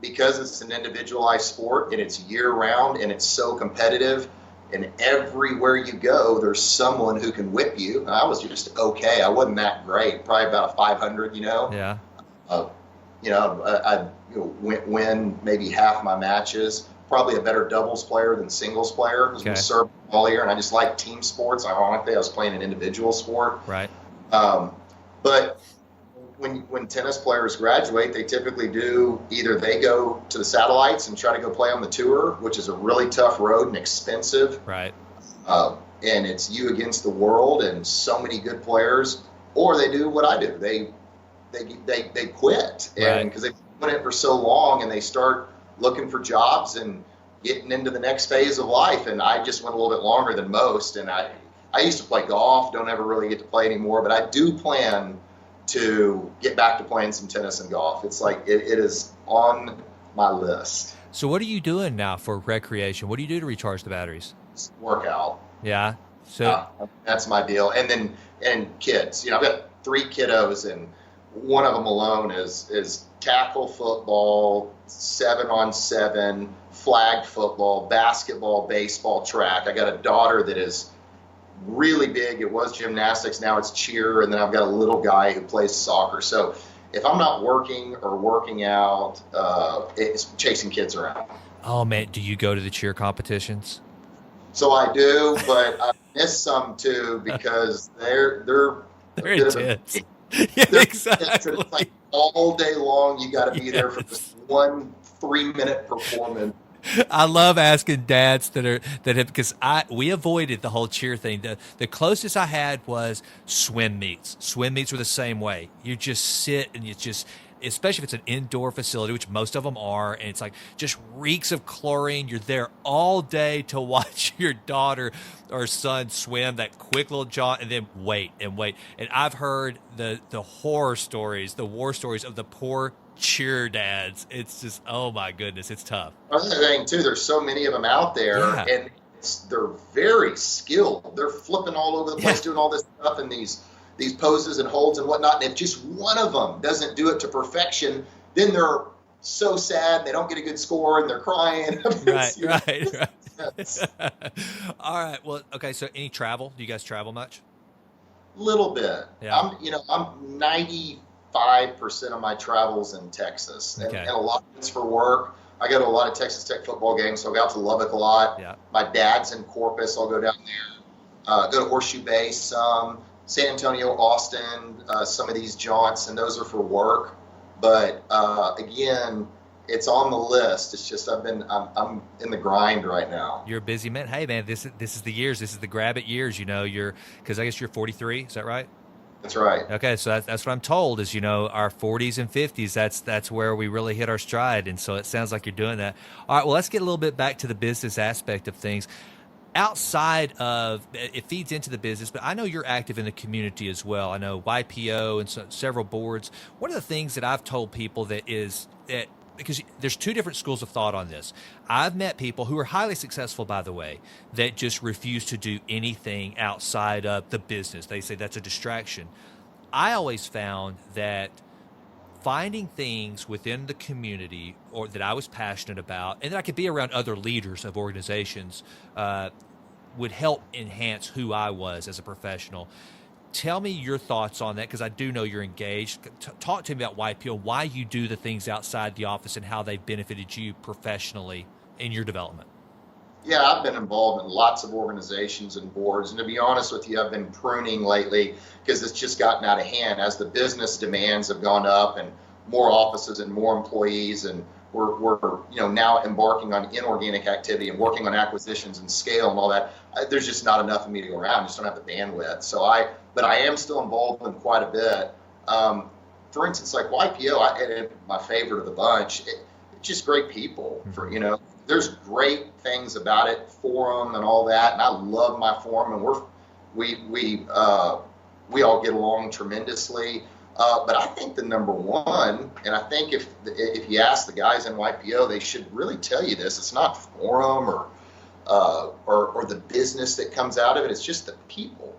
because it's an individualized sport and it's year round and it's so competitive, and everywhere you go, there's someone who can whip you. I was just okay. I wasn't that great, probably about a 500, Yeah. I win maybe half my matches. Probably a better doubles player than singles player. I was going to serve all year, and I just like team sports. Ironically, I was playing an individual sport. Right. But when tennis players graduate, they typically do either they go to the satellites and try to go play on the tour, which is a really tough road and expensive. Right. And it's you against the world and so many good players, or they do what I do. They quit, and because they've been doing it for so long, and they start looking for jobs and getting into the next phase of life. And I just went a little bit longer than most. And I used to play golf, don't ever really get to play anymore, but I do plan to get back to playing some tennis and golf. It's like it is on my list. So what are you doing now for recreation? What do you do to recharge the batteries? Workout. Yeah. So that's my deal. And kids, I've got 3 kiddos, and one of them alone is tackle football, 7-on-7, flag football, basketball, baseball, track. I got a daughter that is really big. It was gymnastics, now it's cheer, and then I've got a little guy who plays soccer. So if I'm not working or working out, it's chasing kids around. Oh man, do you go to the cheer competitions? So I do, but I miss some too because they're intense. Yeah, exactly. It's like all day long. You got to be there for this one 3-minute performance. I love asking dads because we avoided the whole cheer thing. The closest I had was swim meets. Swim meets were the same way. You just sit and you just, especially if it's an indoor facility, which most of them are, and it's like just reeks of chlorine. You're there all day to watch your daughter or son swim that quick little jaunt and then wait. And I've heard the horror stories, the war stories of the poor cheer dads. It's just, oh my goodness, it's tough. Another thing too, there's so many of them out there, and they're very skilled. They're flipping all over the place, doing all this stuff and these poses and holds and whatnot. And if just one of them doesn't do it to perfection, then they're so sad. They don't get a good score and they're crying. Right. All right. Well, okay. So any travel? Do you guys travel much? Little bit. Yeah. I'm 95% of my travels in Texas, and a lot of it's for work. I go to a lot of Texas Tech football games, so I go out to Lubbock a lot. Yeah. My dad's in Corpus. I'll go down there. Go to Horseshoe Bay some. San Antonio, Austin, some of these jaunts, and those are for work. But again, it's on the list. It's just I'm in the grind right now. You're a busy man. Hey man, this is the years. This is the grab it years. Because I guess you're 43. Is that right? That's right. Okay, so that's what I'm told is our 40s and 50s. That's where we really hit our stride, and so it sounds like you're doing that. All right, well let's get a little bit back to the business aspect of things. Outside of it feeds into the business, but I know you're active in the community as well. I know YPO and several boards. One of the things that I've told people because there's 2 different schools of thought on this. I've met people who are highly successful, by the way, that just refuse to do anything outside of the business. They say that's a distraction. I always found that finding things within the community or that I was passionate about and that I could be around other leaders of organizations would help enhance who I was as a professional. Tell me your thoughts on that, because I do know you're engaged. Talk to me about YPO, why you do the things outside the office and how they've benefited you professionally in your development. Yeah, I've been involved in lots of organizations and boards. And to be honest with you, I've been pruning lately because it's just gotten out of hand as the business demands have gone up and more offices and more employees and we're now embarking on inorganic activity and working on acquisitions and scale and all that. There's just not enough of me to go around. I just don't have the bandwidth. But I am still involved in quite a bit. For instance, like YPO, my favorite of the bunch. It's just great people. There's great things about it, forum and all that, and I love my forum, and we all get along tremendously. But I think the number one, and I think if you ask the guys in YPO, they should really tell you this. It's not forum or the business that comes out of it. It's just the people.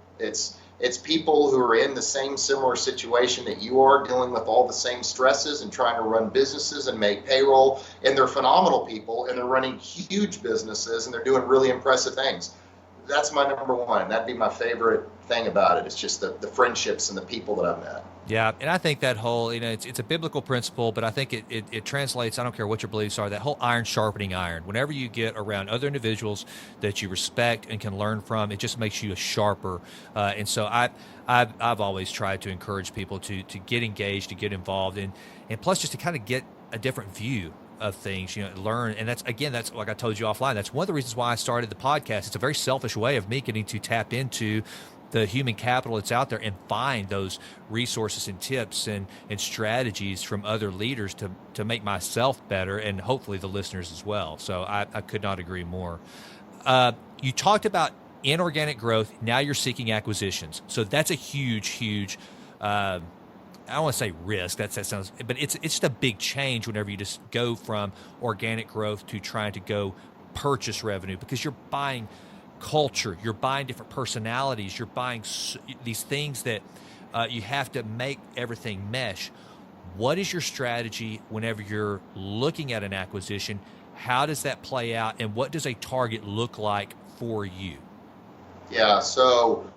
It's people who are in the same similar situation that you are, dealing with all the same stresses and trying to run businesses and make payroll. And they're phenomenal people, and they're running huge businesses, and they're doing really impressive things. That's my number one. That'd be my favorite thing about it. It's just the friendships and the people that I've met. Yeah, and I think that whole, it's a biblical principle, but I think it translates, I don't care what your beliefs are, that whole iron sharpening iron. Whenever you get around other individuals that you respect and can learn from, it just makes you a sharper. And so I've always tried to encourage people to get engaged, to get involved, and plus just to kind of get a different view of things, learn. And that's like I told you offline, that's one of the reasons why I started the podcast. It's a very selfish way of me getting to tap into the human capital that's out there and find those resources and tips and strategies from other leaders to make myself better, and hopefully the listeners as well. So I could not agree more. You talked about inorganic growth. Now you're seeking acquisitions. So that's a huge, I don't want to say risk. That sounds, but it's just a big change whenever you just go from organic growth to trying to go purchase revenue, because you're buying culture, you're buying different personalities, you're buying these things that you have to make everything mesh. What is your strategy whenever you're looking at an acquisition? How does that play out, and what does a target look like for you? Yeah, so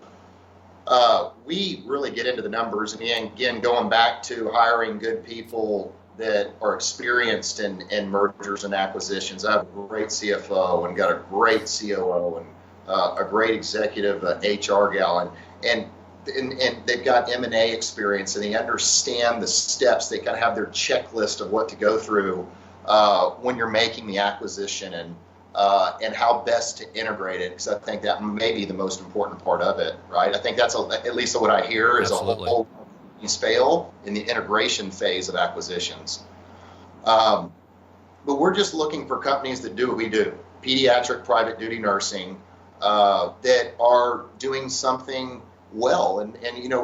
we really get into the numbers, and again, going back to hiring good people that are experienced in mergers and acquisitions. I have a great CFO and got a great COO and a great executive HR gal, and they've got M&A experience, and they understand the steps. They kind of have their checklist of what to go through when you're making the acquisition, and how best to integrate it, because I think that may be the most important part of it, right? I think that's at least what I hear is Absolutely. a whole companies fail in the integration phase of acquisitions. But we're just looking for companies that do what we do, pediatric private duty nursing, that are doing something well. And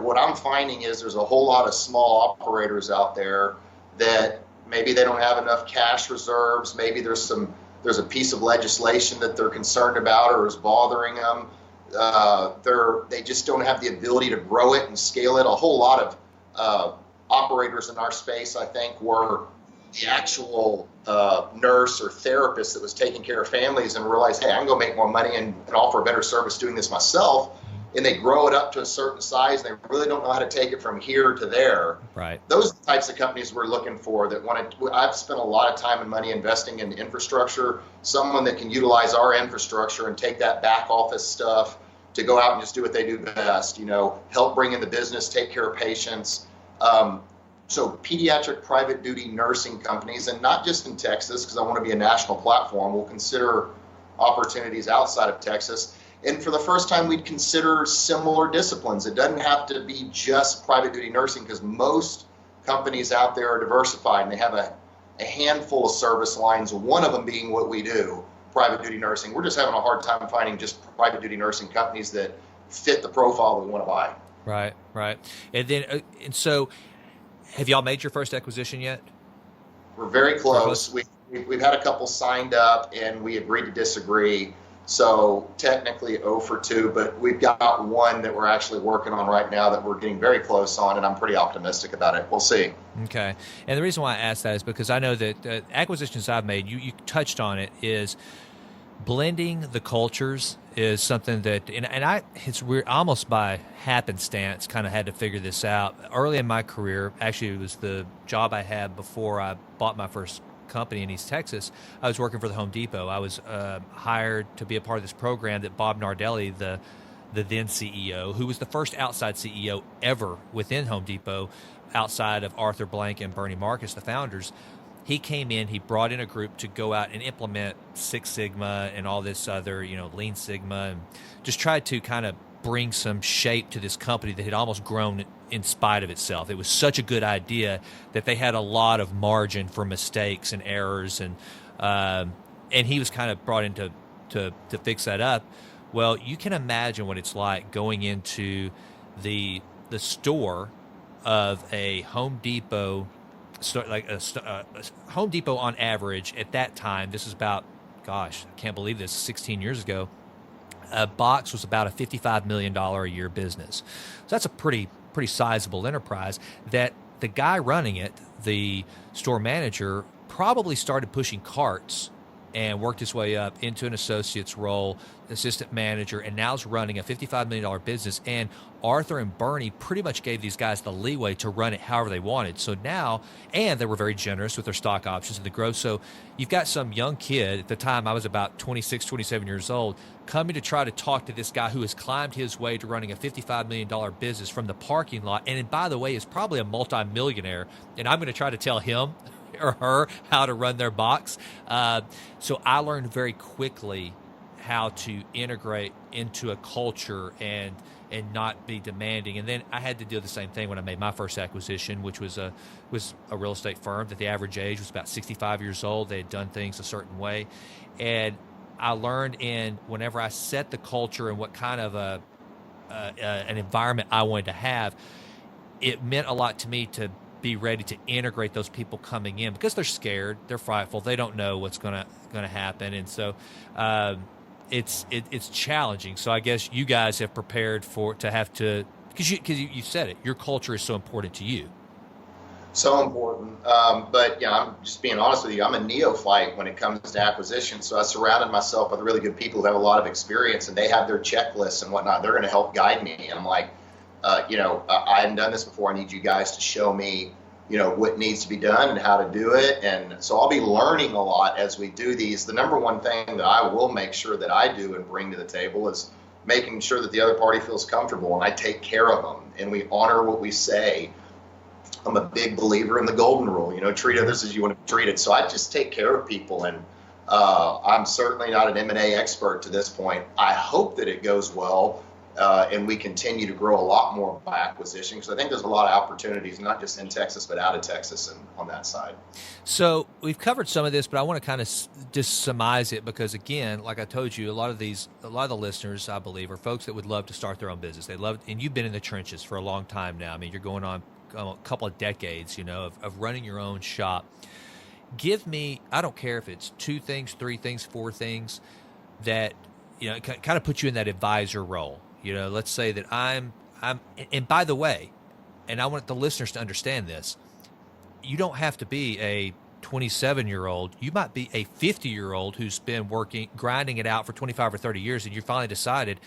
what I'm finding is there's a whole lot of small operators out there that maybe they don't have enough cash reserves. Maybe there's a piece of legislation that they're concerned about or is bothering them. They just don't have the ability to grow it and scale it. A whole lot of operators in our space, I think, were the actual nurse or therapist that was taking care of families and realized, hey, I can go make more money and offer a better service doing this myself. And they grow it up to a certain size, and they really don't know how to take it from here to there. Right. Those are the types of companies we're looking for that want to. I've spent a lot of time and money investing in infrastructure, someone that can utilize our infrastructure and take that back office stuff to go out and just do what they do best, help bring in the business, take care of patients. So pediatric private duty nursing companies, and not just in Texas, because I want to be a national platform, we'll consider opportunities outside of Texas. And for the first time, we'd consider similar disciplines. It doesn't have to be just private duty nursing, because most companies out there are diversified, and they have a handful of service lines, one of them being what we do, private duty nursing. We're just having a hard time finding just private duty nursing companies that fit the profile that we want to buy. Right. And then, and so have y'all made your first acquisition yet? We're very close. We've had a couple signed up, and we agreed to disagree. So technically 0 for 2, but we've got one that we're actually working on right now that we're getting very close on, and I'm pretty optimistic about it. We'll see. Okay. And the reason why I asked that is because I know that acquisitions I've made, you touched on it, is blending the cultures is something that, it's weird, almost by happenstance, kind of had to figure this out. Early in my career, actually it was the job I had before I bought my first company in East Texas. I was working for the Home Depot. I was hired to be a part of this program that Bob Nardelli, the then CEO, who was the first outside CEO ever within Home Depot, outside of Arthur Blank and Bernie Marcus, the founders, he came in, he brought in a group to go out and implement Six Sigma and all this other, Lean Sigma, and just tried to kind of bring some shape to this company that had almost grown in spite of itself. It was such a good idea that they had a lot of margin for mistakes and errors, and he was kind of brought in to fix that up. Well, you can imagine what it's like going into the store of a Home Depot. So like a Home Depot on average at that time, this is about, gosh, I can't believe this, 16 years ago, a box was about a $55 million a year business. So that's a pretty sizable enterprise that the guy running it, the store manager, probably started pushing carts and worked his way up into an associate's role, assistant manager, and now is running a $55 million business. And Arthur and Bernie pretty much gave these guys the leeway to run it however they wanted. So now, and they were very generous with their stock options and the growth. So you've got some young kid, at the time I was about 26, 27 years old, coming to try to talk to this guy who has climbed his way to running a $55 million business from the parking lot. And by the way, is probably a multimillionaire. And I'm going to try to tell him or her how to run their box. So I learned very quickly how to integrate into a culture and not be demanding. And then I had to do the same thing when I made my first acquisition, which was a real estate firm that the average age was about 65 years old. They had done things a certain way. And I learned whenever I set the culture and what kind of an environment I wanted to have, it meant a lot to me to be ready to integrate those people coming in because they're scared, they're frightful, they don't know what's gonna happen, and so it's challenging. So I guess you guys have prepared because you said it. Your culture is so important to you. So important, but I'm just being honest with you. I'm a neophyte when it comes to acquisition, so I surrounded myself with really good people who have a lot of experience, and they have their checklists and whatnot. They're going to help guide me, and I'm like, I haven't done this before. I need you guys to show me, what needs to be done and how to do it. And so I'll be learning a lot as we do these. The number one thing that I will make sure that I do and bring to the table is making sure that the other party feels comfortable and I take care of them and we honor what we say. I'm a big believer in the golden rule, treat others as you want to be treated. So I just take care of people. And I'm certainly not an M&A expert to this point. I hope that it goes well. And we continue to grow a lot more by acquisition because I think there's a lot of opportunities, not just in Texas, but out of Texas and on that side. So we've covered some of this, but I want to kind of just surmise it because, again, like I told you, a lot of the listeners, I believe, are folks that would love to start their own business. They love, and you've been in the trenches for a long time now. I mean, you're going on a couple of decades, of running your own shop. Give me, I don't care if it's 2 things, 3 things, 4 things that, kind of put you in that advisor role. Let's say that I'm, and by the way, and I want the listeners to understand this, you don't have to be a 27-year-old. You might be a 50-year-old who's been grinding it out for 25 or 30 years, and you finally decided,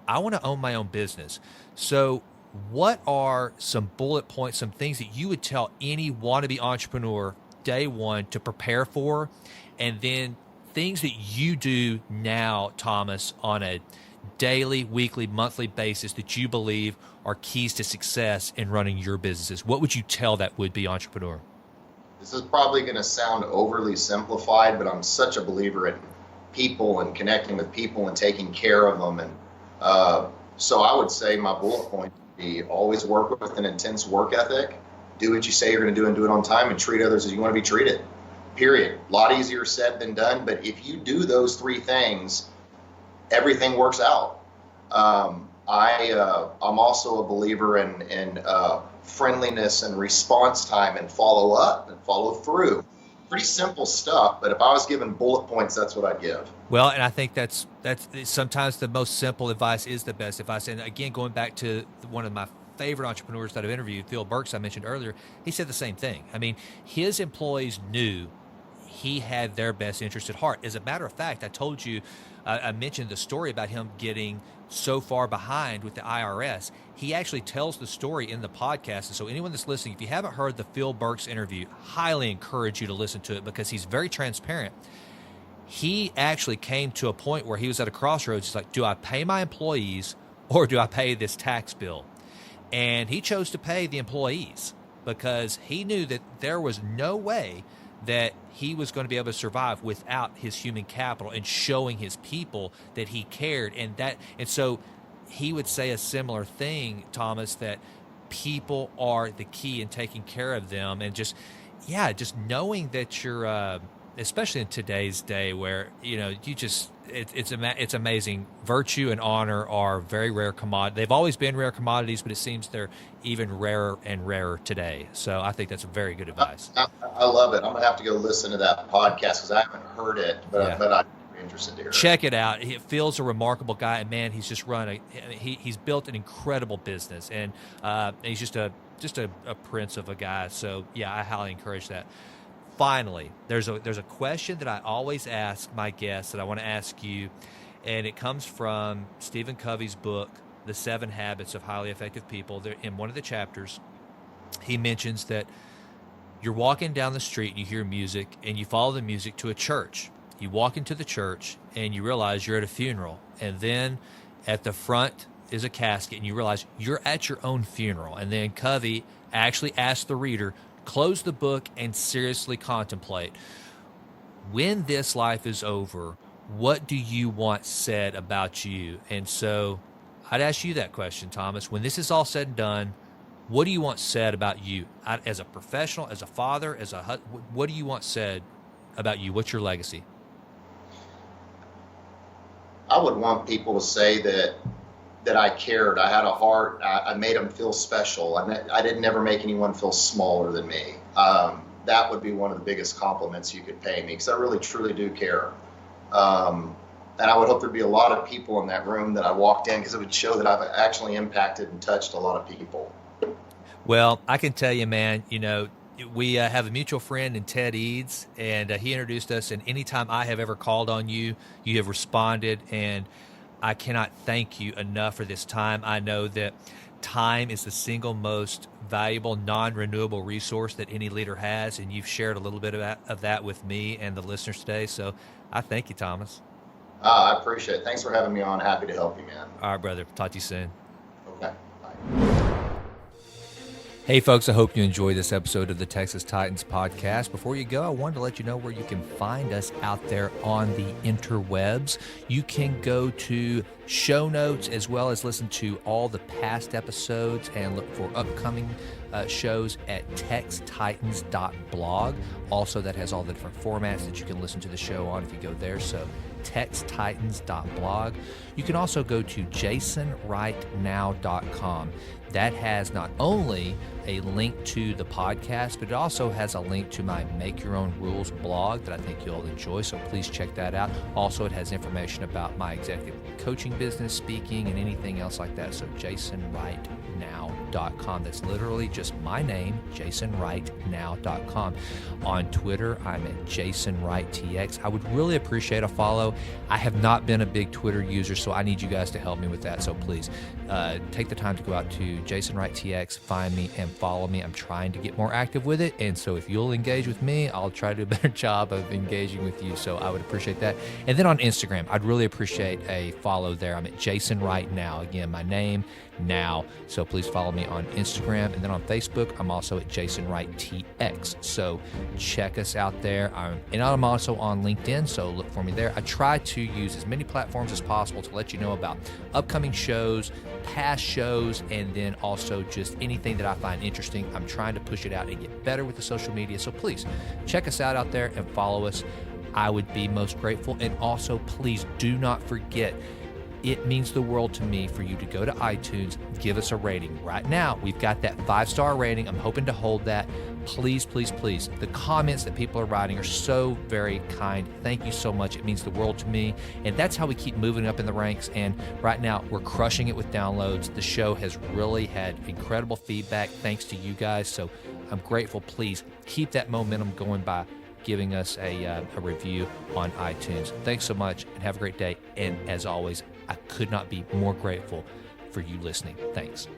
I want to own my own business. So what are some bullet points, some things that you would tell any wannabe entrepreneur day one to prepare for, and then things that you do now, Thomas, on a daily, weekly, monthly basis that you believe are keys to success in running your businesses? What would you tell that would-be entrepreneur? This is probably going to sound overly simplified, but I'm such a believer in people and connecting with people and taking care of them. And so I would say my bullet point would be always work with an intense work ethic, do what you say you're going to do and do it on time, and treat others as you want to be treated, period. A lot easier said than done, but if you do those 3 things, everything works out. I'm also a believer in friendliness and response time and follow up and follow through. Pretty simple stuff, but if I was given bullet points, that's what I'd give. Well, and I think that's sometimes the most simple advice is the best advice. And again, going back to one of my favorite entrepreneurs that I've interviewed, Phil Burks, I mentioned earlier, he said the same thing. I mean, his employees knew he had their best interest at heart. As a matter of fact, I told you, I mentioned the story about him getting so far behind with the IRS. He actually tells the story in the podcast. And so anyone that's listening, if you haven't heard the Phil Burks interview, highly encourage you to listen to it because he's very transparent. He actually came to a point where he was at a crossroads. He's like, do I pay my employees or do I pay this tax bill? And he chose to pay the employees because he knew that there was no way that he was going to be able to survive without his human capital and showing his people that he cared. And so he would say a similar thing, Thomas, that people are the key in taking care of them, and just knowing that you're, especially in today's day where, it's amazing. Virtue and honor are very rare commodities. They've always been rare commodities, but it seems they're even rarer and rarer today. So I think that's very good advice. I love it. I'm going to have to go listen to that podcast because I haven't heard it, but I'm interested to hear it. Check it out. Phil's a remarkable guy, and man, he's just he's built an incredible business, and he's just a prince of a guy. So yeah, I highly encourage that. Finally, there's a question that I always ask my guests that I want to ask you, and it comes from Stephen Covey's book, The 7 Habits of Highly Effective People. In one of the chapters, he mentions that you're walking down the street and you hear music, and you follow the music to a church. You walk into the church and you realize you're at a funeral, and then at the front is a casket and you realize you're at your own funeral. And then Covey actually asks the reader, close the book and seriously contemplate, when this life is over, what do you want said about you? And so I'd ask you that question, Thomas. When this is all said and done, what do you want said about you as a professional, as a father, as a husband? What do you want said about you? What's your legacy? I would want people to say that I cared. I had a heart. I made them feel special. I didn't ever make anyone feel smaller than me. That would be one of the biggest compliments you could pay me, because I really, truly do care. And I would hope there'd be a lot of people in that room that I walked in, because it would show that I've actually impacted and touched a lot of people. Well, I can tell you, man, we have a mutual friend in Ted Eads, and he introduced us, and anytime I have ever called on you, you have responded, and I cannot thank you enough for this time. I know that time is the single most valuable, non-renewable resource that any leader has, and you've shared a little bit of that with me and the listeners today, so I thank you, Thomas. I appreciate it. Thanks for having me on. Happy to help you, man. All right, brother. Talk to you soon. Okay. Bye. Hey, folks, I hope you enjoyed this episode of the Texas Titans podcast. Before you go, I wanted to let you know where you can find us out there on the interwebs. You can go to show notes as well as listen to all the past episodes and look for upcoming shows at textitans.blog. Also, that has all the different formats that you can listen to the show on if you go there. So textitans.blog. You can also go to jasonwrightnow.com. That has not only a link to the podcast, but it also has a link to my Make Your Own Rules blog that I think you'll enjoy, so please check that out. Also, it has information about my executive coaching business, speaking, and anything else like that, so jasonwrightnow.com. That's literally just my name, jasonwrightnow.com. On Twitter, I'm at jasonwrighttx. I would really appreciate a follow. I have not been a big Twitter user, so I need you guys to help me with that, so please take the time to go out to jasonwrighttx, find me, and follow me. I'm trying to get more active with it, and so if you'll engage with me, I'll try to do a better job of engaging with you, so I would appreciate that. And then on Instagram, I'd really appreciate a follow there. I'm at Jason Wright Now. Again, my name, Now. So please follow me on Instagram. And then on Facebook, I'm also at Jason Wright TX. So check us out there. And I'm also on LinkedIn, so look for me there. I try to use as many platforms as possible to let you know about upcoming shows, past shows, and then also just anything that I find interesting. I'm trying to push it out and get better with the social media. So please check us out there and follow us. I would be most grateful. And also, please do not forget, it means the world to me for you to go to iTunes, give us a rating. Right now, we've got that 5-star rating. I'm hoping to hold that. Please, please, please. The comments that people are writing are so very kind. Thank you so much. It means the world to me. And that's how we keep moving up in the ranks. And right now, we're crushing it with downloads. The show has really had incredible feedback thanks to you guys. So I'm grateful. Please keep that momentum going by giving us a review on iTunes. Thanks so much and have a great day. And as always, I could not be more grateful for you listening. Thanks.